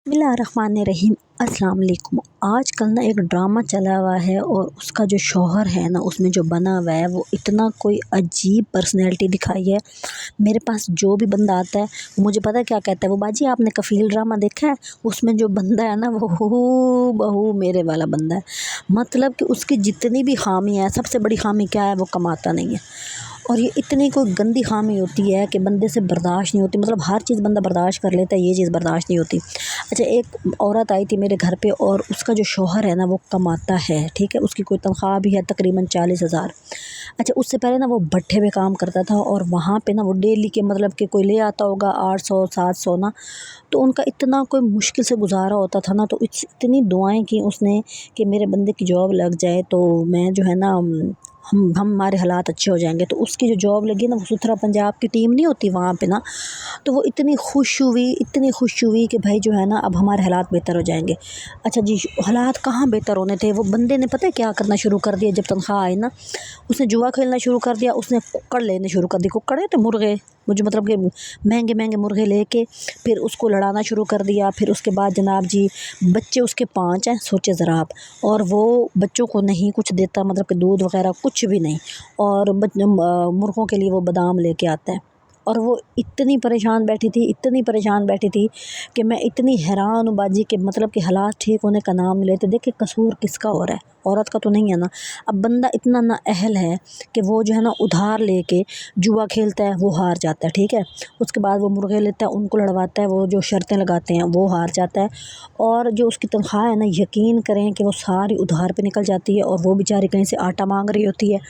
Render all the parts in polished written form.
बिस्मिल्लाहिर्रहमानिर्रहीम। अस्सलाम वालेकुम। आज कल ना एक ड्रामा चला हुआ है और उसका जो शौहर है ना उसमें जो बना हुआ है वो इतना कोई अजीब पर्सनैलिटी दिखाई है। मेरे पास जो भी बंदा आता है वो मुझे पता है क्या कहता है, वो बाजी आपने कफील ड्रामा देखा है, उसमें जो बंदा है ना वो हू बहू मेरे वाला बंदा है। मतलब कि उसकी जितनी भी खामी है, सबसे बड़ी खामी क्या है, वो कमाता नहीं है। और ये इतनी कोई गंदी खामी होती है कि बंदे से बर्दाश्त नहीं होती। मतलब हर चीज़ बंदा बर्दाश्त कर लेता है, ये चीज़ बर्दाश्त नहीं होती। अच्छा, एक औरत आई थी मेरे घर पे और उसका जो शौहर है ना वो कमाता है, ठीक है, उसकी कोई तनख्वाह भी है तकरीबन 40,000। अच्छा, उससे पहले ना वो भट्ठे पे काम करता था और वहाँ पे ना वो डेली के मतलब कि कोई ले आता होगा 800-700 ना, तो उनका इतना कोई मुश्किल से गुजारा होता था ना। तो इतनी दुआएं की उसने कि मेरे बंदे की जॉब लग जाए तो मैं जो है ना हम हमारे हालात अच्छे हो जाएंगे। तो उसकी जो जॉब लगी ना, वो सुथरा पंजाब की टीम नहीं होती वहाँ पे ना, तो वो इतनी खुश हुई कि भाई जो है ना अब हमारे हालात बेहतर हो जाएंगे। अच्छा जी, हालात कहाँ बेहतर होने थे, वो बंदे ने पता है क्या करना शुरू कर दिया। जब तनख्वाह आई ना, उसने जुआ खेलना शुरू कर दिया, उसने कुक्कड़ लेने शुरू कर दी। कुक्कड़ है तो मुर्गे, मुझे मतलब कि महंगे महंगे मुर्गे लेके फिर उसको लड़ाना शुरू कर दिया। फिर उसके बाद जनाब जी, बच्चे उसके 5 हैं, सोचे ज़रा आप। और वो बच्चों को नहीं कुछ देता, मतलब कि दूध वगैरह कुछ भी नहीं। और मुर्गों के लिए वो बादाम लेके आता है। और वो इतनी परेशान बैठी थी कि मैं इतनी हैरान हूँ बाजी कि मतलब कि हालात ठीक होने का नाम नहीं लेते। देखिए कसूर किसका हो रहा है, औरत का तो नहीं है ना। अब बंदा इतना नाअहल है कि वो जो है ना उधार लेके जुआ खेलता है, वो हार जाता है, ठीक है। उसके बाद वो मुर्गे लेता है, उनको लड़वाता है, वो जो शर्तें लगाते हैं वो हार जाता है। और जो उसकी तनख्वाह है ना, यकीन करें कि वो सारी उधार पे निकल जाती है। और वो बेचारी कहीं से आटा मांग रही होती है,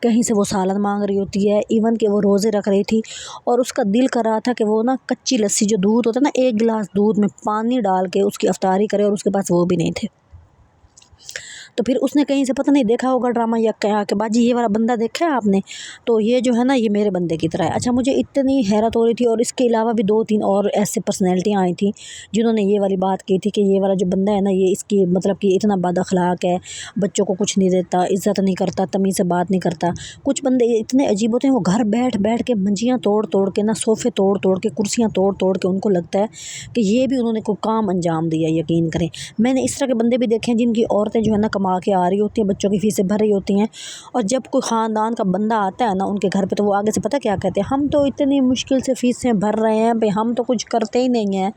कहीं से वो सालन मांग रही होती है, इवन कि वो रोज़े रख रही थी। और उसका दिल कर रहा था कि वो ना कच्ची लस्सी, जो दूध होता है ना, एक गिलास दूध में पानी डाल के उसकी अफ्तारी करे, और उसके पास वो भी नहीं थे। तो फिर उसने कहीं से पता नहीं देखा होगा ड्रामा या क्या कि बाजी ये वाला बंदा देखा है आपने, तो ये जो है ना ये मेरे बंदे की तरह है। अच्छा, मुझे इतनी हैरत हो रही थी। और इसके अलावा भी 2-3 और ऐसे पर्सनैलिटियाँ आई थी जिन्होंने ये वाली बात की थी कि ये वाला जो बंदा है ना, ये इसकी मतलब कि इतना बद अखलाक है, बच्चों को कुछ नहीं देता, इज़्ज़त नहीं करता, तमीज़ से बात नहीं करता। कुछ बंदे इतने अजीब होते हैं, वो घर बैठ बैठ के मंजियाँ तोड़ तोड़ के ना, सोफ़े तोड़ तोड़ के, कुर्सियाँ तोड़ तोड़ के, उनको लगता है कि ये भी उन्होंने कोई काम अंजाम दिया। यकीन करें, मैंने इस तरह के बंदे भी देखे हैं जिनकी औरतें जो है ना कमा के आ रही होती हैं, बच्चों की फीसें भर रही होती हैं। और जब कोई ख़ानदान का बंदा आता है ना उनके घर पे, तो वो आगे से पता क्या कहते हैं, हम तो इतनी मुश्किल से फ़ीसें भर रहे हैं भाई, हम तो कुछ करते ही नहीं हैं,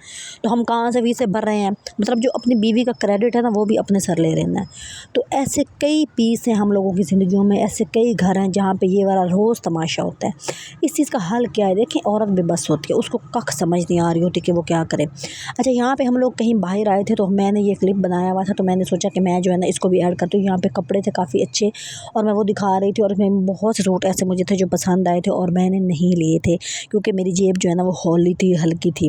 तो हम कहाँ से फ़ीसें भर रहे हैं। मतलब जो अपनी बीवी का क्रेडिट है ना, वो भी अपने सर ले रहे हैं। तो ऐसे कई पीस हैं हम लोगों की ज़िंदगियों में, ऐसे कई घर हैं जहाँ पर ये वाला रोज़ तमाशा होता है। इस चीज़ का हल क्या है? देखें, औरत बेबस होती है, उसको कख समझ नहीं आ रही होती कि वो क्या करे। अच्छा, यहाँ पे हम लोग कहीं बाहर आए थे तो मैंने ये क्लिप बनाया हुआ था, तो मैंने सोचा कि मैं जो है ना इसको भी ऐड करती हूँ। यहाँ पे कपड़े थे काफ़ी अच्छे और मैं वो दिखा रही थी, और मैं बहुत से सूट ऐसे मुझे थे जो पसंद आए थे और मैंने नहीं लिए थे क्योंकि मेरी जेब जो है ना वो हौली थी, हल्की थी।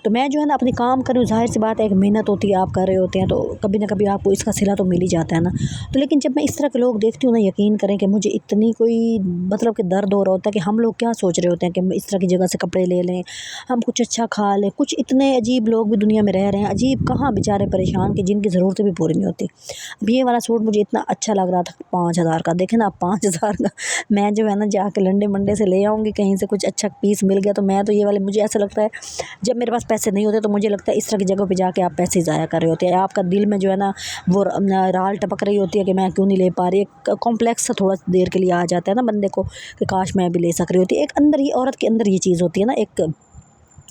तो मैं जो है ना अपनी काम कर रही हूँ, ज़ाहिर सी बात है, एक मेहनत होती है, आप कर रहे होते हैं तो कभी ना कभी आपको इसका सिला तो मिल ही जाता है ना। तो लेकिन जब मैं इस तरह के लोग देखती हूँ ना, यकीन करें कि मुझे इतनी कोई मतलब कि दर्द हो रहा होता है कि हम लोग क्या सोच रहे होते हैं कि इस तरह की जगह से कपड़े ले लें, हम कुछ अच्छा खा लें। कुछ इतने अजीब लोग भी दुनिया में रह रहे हैं, अजीब कहाँ बेचारे परेशान, कि जिनकी ज़रूरतें भी पूरी नहीं होती। अब ये वाला सूट मुझे इतना अच्छा लग रहा था 5,000 का, देखें ना 5,000 का। मैं जो है ना जाके लंडे मंडे से ले आऊँगी, कहीं से कुछ अच्छा पीस मिल गया तो मैं तो ये वाले, मुझे ऐसा लगता है जब मेरे पास पैसे नहीं होते तो मुझे लगता है इस तरह की जगह पे जाके आप पैसे ज़ाया कर रहे होते हैं। आपका दिल में जो है ना वो राल टपक रही होती है कि मैं क्यों नहीं ले पा रही। एक कॉम्प्लेक्स सा थोड़ा देर के लिए आ जाता है ना बंदे को कि काश मैं भी ले सक रही होती। एक अंदर ही औरत के अंदर ये चीज़ होती है ना, एक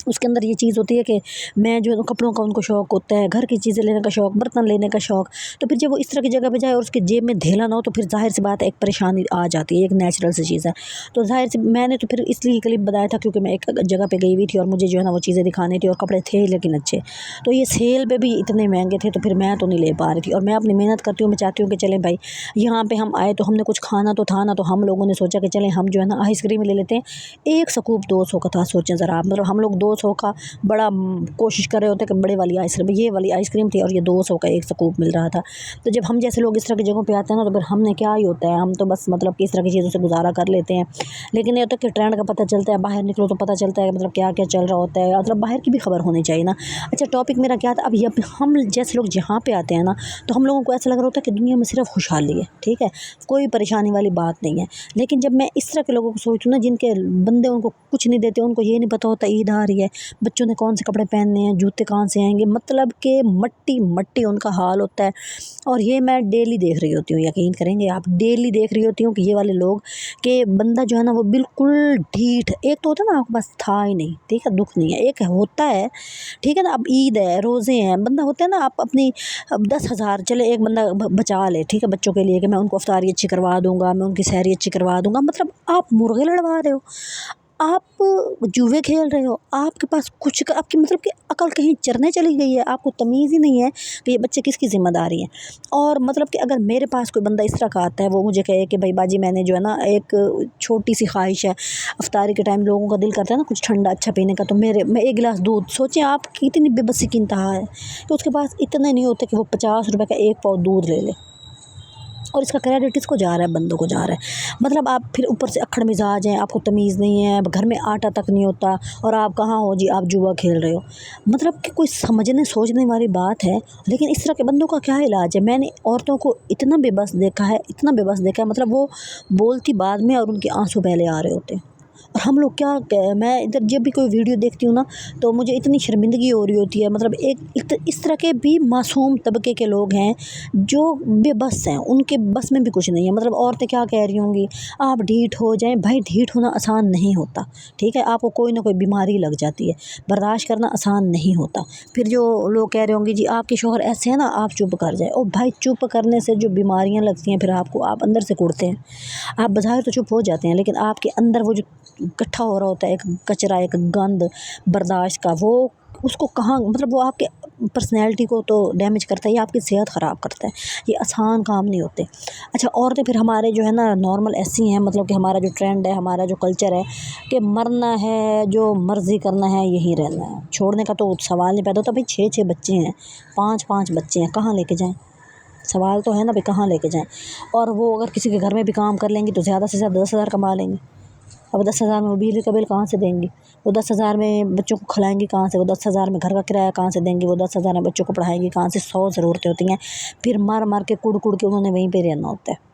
उसके अंदर ये चीज़ होती है कि मैं जो कपड़ों का उनको शौक़ होता है, घर की चीज़ें लेने का शौक़, बर्तन लेने का शौक़। तो फिर जब वो इस तरह की जगह पे जाए और उसकी जेब में धेला ना हो, तो फिर ज़ाहिर सी बात है एक परेशानी आ जाती है, एक नेचुरल सी चीज़ है। तो ज़ाहिर सी मैंने तो फिर इसलिए क्लिप बनाया था क्योंकि मैं एक जगह पे गई हुई थी और मुझे जो है ना वो चीज़ें दिखानी थी और कपड़े थे लेकिन अच्छे। तो ये सेल पे भी इतने महंगे थे तो फिर मैं तो नहीं ले पा रही थी। और मैं अपनी मेहनत करती हूँ, मैं चाहती हूँ कि चलें भाई, यहाँ पर हम आए तो हमने कुछ खाना तो था ना, तो हम लोगों ने सोचा कि चलें हम जो है ना आइसक्रीम ले लेते हैं। एक स्कूप 200 का था, सोचें ज़रा आप। मतलब हम लोग 200 का बड़ा कोशिश कर रहे होते कि बड़े वाली आइसक्रीम, ये वाली आइसक्रीम थी और ये 200 का एक स्कूप मिल रहा था। तो जब हम जैसे लोग इस तरह की जगहों पे आते हैं ना, तो फिर हमने क्या ही होता है, हम तो बस मतलब कि इस तरह की चीज़ों से गुजारा कर लेते हैं। लेकिन ये होता है कि ट्रेंड का पता चलता है, बाहर निकलो तो पता चलता है मतलब क्या क्या चल रहा होता है, मतलब बाहर की भी खबर होनी चाहिए ना। अच्छा, टॉपिक मेरा क्या था, अब ये हम जैसे लोग जहाँ पे आते हैं ना, तो हम लोगों को ऐसा लग रहा होता है कि दुनिया में सिर्फ खुशहाली है, ठीक है, कोई परेशानी वाली बात नहीं है। लेकिन जब मैं इस तरह के लोगों को सोचती हूँ ना, जिनके बंदे उनको कुछ नहीं देते, उनको ये नहीं पता होता ईद आ रही رہی ہے، بچوں نے کون سے کپڑے پہننے ہیں، جوتے کہاں سے آئیں گے، مطلب کہ مٹی مٹی ان کا حال ہوتا ہے۔ اور یہ میں ڈیلی دیکھ رہی ہوتی ہوں، یقین کریں گے آپ، ڈیلی دیکھ رہی ہوتی ہوں کہ یہ والے لوگ کہ بندہ جو ہے نا وہ بالکل ڈھیٹ، ایک تو ہوتا ہے نا آپ کے پاس تھا ہی نہیں، ٹھیک ہے، دکھ نہیں ہے، ایک ہوتا ہے، ٹھیک ہے نا، اب عید ہے، روزے ہیں، بندہ ہوتا ہے نا، آپ اپنی اب 10,000 چلے ایک بندہ بچا لے، ٹھیک ہے، بچوں کے لیے کہ میں ان کو افطاری اچھی کروا دوں گا، میں ان کی سحری اچھی کروا دوں گا، مطلب آپ مرغے لڑوا رہے ہو، آپ جوے کھیل رہے ہو، آپ کے پاس کچھ آپ کی مطلب کہ عقل کہیں چرنے چلی گئی ہے، آپ کو تمیز ہی نہیں ہے کہ یہ بچے کس کی ذمہ داری ہیں۔ اور مطلب کہ اگر میرے پاس کوئی بندہ اس طرح کا آتا ہے، وہ مجھے کہے کہ بھائی باجی میں نے جو ہے نا ایک چھوٹی سی خواہش ہے، افطاری کے ٹائم لوگوں کا دل کرتا ہے نا کچھ ٹھنڈا اچھا پینے کا، تو میں ایک گلاس دودھ، سوچیں آپ کی اتنی بے بسی کی انتہا ہے کہ اس کے پاس اتنے نہیں ہوتے کہ وہ 50 روپے کا ایک پاؤ دودھ لے لے، اور اس کا کریڈٹ اس کو جا رہا ہے، بندوں کو جا رہا ہے۔ مطلب آپ پھر اوپر سے اکھڑ مزاج ہیں، آپ کو تمیز نہیں ہے، گھر میں آٹا تک نہیں ہوتا، اور آپ کہاں ہو جی، آپ جوا کھیل رہے ہو۔ مطلب کہ کوئی سمجھنے سوچنے والی بات ہے، لیکن اس طرح کے بندوں کا کیا علاج ہے؟ میں نے عورتوں کو اتنا بے بس دیکھا ہے، اتنا بے بس دیکھا ہے، مطلب وہ بولتی بعد میں اور ان کے آنسو پہلے آ رہے ہوتے ہیں۔ اور ہم لوگ کیا میں ادھر جب بھی کوئی ویڈیو دیکھتی ہوں نا تو مجھے اتنی شرمندگی ہو رہی ہوتی ہے، مطلب ایک اس طرح کے بھی معصوم طبقے کے لوگ ہیں جو بے بس ہیں، ان کے بس میں بھی کچھ نہیں ہے۔ مطلب عورتیں کیا کہہ رہی ہوں گی، آپ ڈھیٹ ہو جائیں، بھائی ڈھیٹ ہونا آسان نہیں ہوتا، ٹھیک ہے، آپ کو کوئی نہ کوئی بیماری لگ جاتی ہے، برداشت کرنا آسان نہیں ہوتا۔ پھر جو لوگ کہہ رہے ہوں گے جی آپ کے شوہر ایسے ہیں نا، آپ چپ کر جائیں، او بھائی چپ کرنے سے جو بیماریاں لگتی ہیں پھر آپ اندر سے کڑتے ہیں، آپ بظاہر تو چپ ہو جاتے ہیں، لیکن آپ کے اندر وہ جو اکٹھا ہو رہا ہوتا ہے ایک کچرا، ایک گند برداشت کا، وہ اس کو کہاں، مطلب وہ آپ کے پرسنالٹی کو تو ڈیمیج کرتا ہے، یا آپ کی صحت خراب کرتا ہے، یہ آسان کام نہیں ہوتے۔ اچھا عورتیں پھر ہمارے جو ہے نا نارمل ایسی ہیں، مطلب کہ ہمارا جو ٹرینڈ ہے، ہمارا جو کلچر ہے کہ مرنا ہے، جو مرضی کرنا ہے یہیں رہنا ہے، چھوڑنے کا تو سوال نہیں پیدا ہوتا۔ بھائی 6 بچے ہیں، 5 بچے ہیں، کہاں لے کے جائیں؟ سوال تو ہے نا، بھائی کہاں لے کے جائیں؟ اور وہ اگر کسی کے گھر میں بھی کام کر لیں گی تو زیادہ سے زیادہ 10,000 کما لیں گے، اب 10,000 میں وہ بجلی کا بل کہاں سے دیں گی؟ وہ 10,000 میں بچوں کو کھلائیں گی کہاں سے؟ وہ 10,000 میں گھر کا کرایہ کہاں سے دیں گی؟ وہ 10,000 میں بچوں کو پڑھائیں گی کہاں سے؟ 100 ضرورتیں ہوتی ہیں، پھر مر کے کڑ کے انہوں نے وہیں پہ رہنا ہوتا ہے۔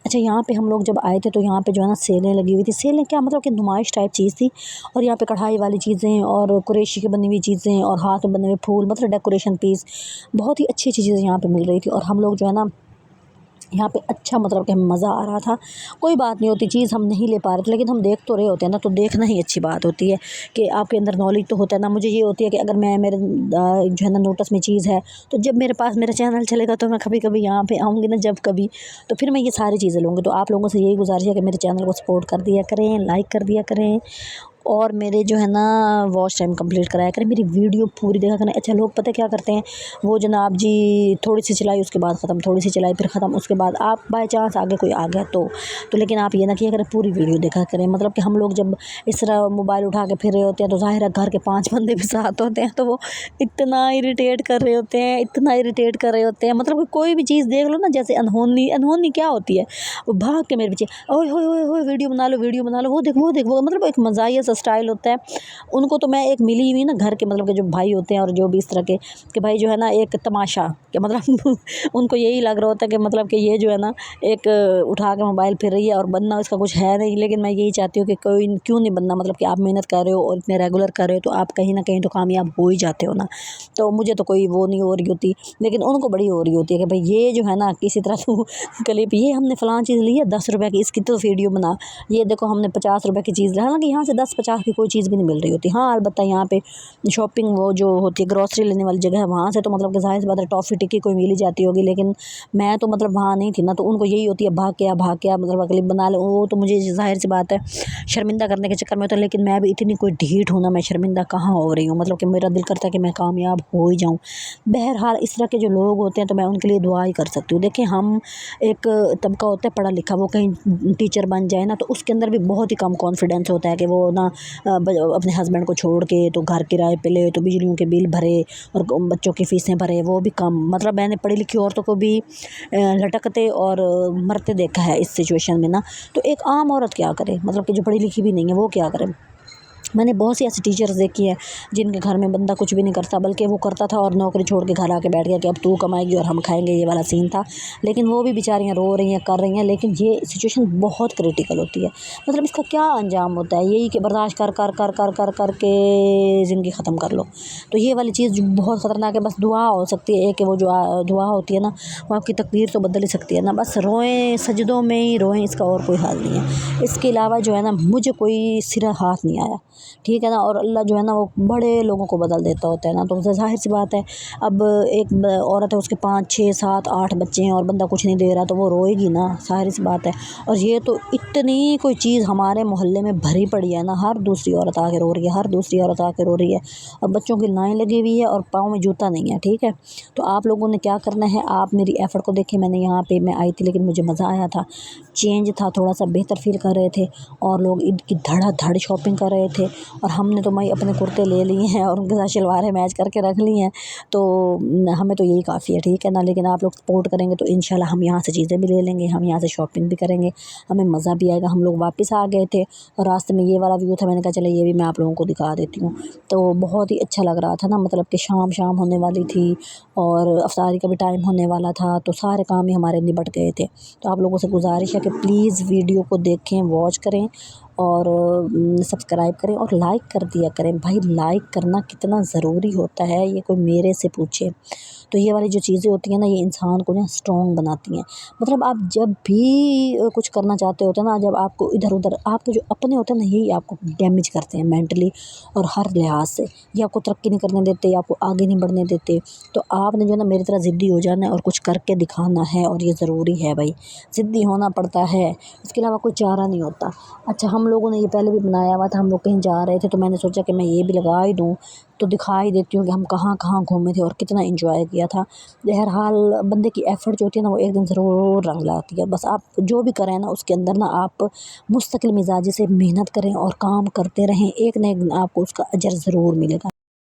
اچھا یہاں پہ ہم لوگ جب آئے تھے تو یہاں پہ جو ہے نا سیلیں لگی ہوئی تھی، سیلیں کیا مطلب کہ نمائش ٹائپ چیز تھی، اور یہاں پہ کڑھائی والی چیزیں اور قریشی کی بنی ہوئی چیزیں اور ہاتھ میں بنے ہوئے پھول، مطلب ڈیکوریشن پیس، بہت ہی اچھی اچھی چیزیں یہاں پہ مل رہی تھی، اور ہم لوگ جو ہے نا یہاں پہ اچھا مطلب کہ ہمیں مزہ آ رہا تھا۔ کوئی بات نہیں ہوتی، چیز ہم نہیں لے پا رہے تھے لیکن ہم دیکھ تو رہے ہوتے ہیں نا، تو دیکھنا ہی اچھی بات ہوتی ہے کہ آپ کے اندر نالج تو ہوتا ہے نا۔ مجھے یہ ہوتی ہے کہ اگر میرے جو ہے نا نوٹس میں چیز ہے تو جب میرے پاس میرا چینل چلے گا تو میں کبھی کبھی یہاں پہ آؤں گی نا، جب کبھی تو پھر میں یہ ساری چیزیں لوں گی۔ تو آپ لوگوں سے یہی گزارش ہے کہ میرے چینل کو سپورٹ کر دیا کریں، لائک کر دیا کریں، اور میرے جو ہے نا واچ ٹائم کمپلیٹ کرایا کریں، میری ویڈیو پوری دیکھا کریں۔ اچھا لوگ پتہ کیا کرتے ہیں، وہ جناب جی تھوڑی سی چلائی اس کے بعد ختم، تھوڑی سی چلائی پھر ختم، اس کے بعد آپ بائی چانس آگے کوئی آ گیا تو لیکن آپ یہ نہ کیا کریں، پوری ویڈیو دیکھا کریں۔ مطلب کہ ہم لوگ جب اس طرح موبائل اٹھا کے پھر رہے ہوتے ہیں تو ظاہر ہے گھر کے 5 بندے بھی ساتھ ہوتے ہیں، تو وہ اتنا اریٹیٹ کر رہے ہوتے ہیں، اتنا اریٹیٹ کر رہے ہوتے ہیں، مطلب کہ کوئی بھی چیز دیکھ لو نا، جیسے انہونی کیا ہوتی ہے، وہ بھاگ کے میرے پیچھے اوئے ہوئے ہوئے ہوئے ویڈیو بنا لو، ویڈیو بنا لو، وہ دیکھ وہ مطلب ایک مزاحیہ سا اسٹائل ہوتا ہے ان کو۔ تو میں ایک ملی ہوئی نا گھر کے مطلب کہ جو بھائی ہوتے ہیں اور جو بھی اس طرح کے کہ بھائی جو ہے نا ایک تماشا کہ مطلب ان کو یہی لگ رہا ہوتا ہے کہ مطلب کہ یہ جو ہے نا ایک اٹھا کے موبائل پھر رہی ہے اور بننا اس کا کچھ ہے نہیں، لیکن میں یہی چاہتی ہوں کہ کوئی کیوں نہیں بننا، مطلب کہ آپ محنت کر رہے ہو اور اتنے ریگولر کر رہے ہو تو آپ کہیں نہ کہیں تو کامیاب ہو ہی جاتے ہو نا۔ تو مجھے تو کوئی وہ نہیں ہو رہی ہوتی، لیکن ان کو بڑی ہو رہی ہوتی ہے کہ بھائی یہ جو ہے نا کسی طرح تو کلپ، یہ ہم نے فلاں چیز لی ہے 10 روپے کی، اس کی تو ویڈیو بنا، یہ دیکھو ہم نے 50 روپے کی چیز لی، حالانکہ یہاں سے 10-50 کی کوئی چیز بھی نہیں مل رہی ہوتی۔ ہاں البتہ یہاں پہ شاپنگ وہ جو ہوتی ہے گروسری لینے والی جگہ ہے، وہاں سے تو مطلب کہ ظاہر سی بات ہے ٹافی ٹکی کوئی مل ہی جاتی ہوگی، لیکن میں تو مطلب وہاں نہیں تھی نا، تو ان کو یہی ہوتی ہے بھاگ کے مطلب کلپ بنا لے، وہ تو مجھے ظاہر سی بات ہے شرمندہ کرنے کے چکر میں ہوتا ہے، لیکن میں بھی اتنی کوئی ڈھیٹ ہوں نا، میں شرمندہ کہاں ہو رہی ہوں، مطلب کہ میرا دل کرتا ہے کہ میں کامیاب ہو ہی جاؤں۔ بہرحال اس طرح کے جو لوگ ہوتے ہیں تو میں ان کے لیے دعا ہی کر سکتی ہوں۔ دیکھیں ہم ایک طبقہ ہوتا ہے پڑھا لکھا، وہ کہیں ٹیچر بن جائے نا تو اس کے اندر بھی بہت ہی کم کانفیڈینس ہوتا ہے کہ وہ نا اپنے ہسبینڈ کو چھوڑ کے تو گھر کرائے پہ لے، تو بجلیوں کے بل بھرے اور بچوں کی فیسیں بھرے، وہ بھی کم، مطلب میں نے پڑھی لکھی عورتوں کو بھی لٹکتے اور مرتے دیکھا ہے اس سچویشن میں نا۔ تو ایک عام عورت کیا کرے، مطلب کہ جو پڑھی لکھی بھی نہیں ہے وہ کیا کرے؟ मैंने बहुत सी ऐसी टीचर्स देखी हैं जिनके घर में बंदा कुछ भी नहीं करता, बल्कि वो करता था और नौकरी छोड़ के घर आके बैठ गया कि अब तू कमाएगी और हम खाएंगे, ये वाला सीन था। लेकिन वो भी बेचारियाँ रो रही हैं, कर रही हैं, लेकिन ये सिचुएशन बहुत क्रिटिकल होती है। मतलब इसका क्या अंजाम होता है, यही कि बर्दाश्त कर कर कर कर कर कर के ज़िंदगी ख़त्म कर लो। तो ये वाली चीज़ जो बहुत ख़तरनाक है, बस दुआ हो सकती है कि वो जो दुआ होती है ना, वो आपकी तकदीर तो बदल ही सकती है ना। बस रोएं, सजदों में ही रोएं, इसका और कोई हाल नहीं है। इसके अलावा जो है ना, मुझे कोई सिरा हाथ नहीं आया, ठीक है ना। और अल्लाह जो है ना, वो बड़े लोगों को बदल देता होता है ना। तो ज़ाहिर सी बात है, अब एक औरत है, उसके 5 6 7 8 बच्चे हैं और बंदा कुछ नहीं दे रहा, तो वो रोएगी ना, ज़ाहिर सी बात है। और ये तो इतनी कोई चीज़ हमारे मोहल्ले में भरी पड़ी है ना, हर दूसरी औरत आके रो रही है, हर दूसरी औरत आके रो रही है, और बच्चों की लाइन लगी हुई है और पाँव में जूता नहीं है, ठीक है। तो आप लोगों ने क्या करना है, आप मेरी एफ़र्ट को देखें। मैंने यहाँ पे मैं आई थी, लेकिन मुझे मज़ा आया था, चेंज था, थोड़ा सा बेहतर फील कर रहे थे, और लोग ईद की धड़ाधड़ शॉपिंग कर रहे थे। और हमने तो भाई अपने कुर्ते ले लिए हैं और उनके साथ शलवारें मैच करके रख ली हैं, तो हमें तो यही काफ़ी है, ठीक है ना। लेकिन आप लोग सपोर्ट करेंगे तो इंशाल्लाह हम यहाँ से चीज़ें भी ले लेंगे, हम यहाँ से शॉपिंग भी करेंगे, हमें मज़ा भी आएगा। हम लोग वापस आ गए थे और रास्ते में ये वाला व्यू था, मैंने कहा चलो ये भी मैं आप लोगों को दिखा देती हूँ। तो बहुत ही अच्छा लग रहा था ना, मतलब कि शाम शाम होने वाली थी और अफ्तारी का भी टाइम होने वाला था, तो सारे काम ही हमारे निबट गए थे। तो आप लोगों से गुजारिश है कि प्लीज़ वीडियो को देखें, वॉच करें और सब्सक्राइब करें और लाइक कर दिया करें। भाई लाइक करना कितना ज़रूरी होता है, ये कोई मेरे से पूछे। तो ये वाली जो चीज़ें होती हैं ना, ये इंसान को ना स्ट्रॉन्ग बनाती हैं। मतलब आप जब भी कुछ करना चाहते होते हैं ना, जब आपको इधर उधर आपके जो अपने होते हैं ना, यही आपको डैमेज करते हैं मेंटली और हर लिहाज से। ये आपको तरक्की नहीं करने देते, आपको आगे नहीं बढ़ने देते। तो आपने जो है ना, मेरी तरह ज़िद्दी हो जाना है और कुछ करके दिखाना है, और ये ज़रूरी है भाई, ज़िद्दी होना पड़ता है, इसके अलावा कोई चारा नहीं होता। अच्छा, हम लोगों ने ये पहले भी बनाया हुआ था, हम लोग कहीं जा रहे थे तो मैंने सोचा कि मैं ये भी लगा ही दूँ, तो दिखा ही देती हूँ कि हम कहाँ कहाँ घूमे थे और कितना एंजॉय किया था। बहरहाल बंदे की एफ़र्ट जो होती है ना, वो एक दिन ज़रूर रंग लाती है। बस आप जो भी करें ना, उसके अंदर ना आप मुस्तकिल मिजाजी से मेहनत करें और काम करते रहें, एक न एक दिन आपको उसका अजर ज़रूर मिलेगा।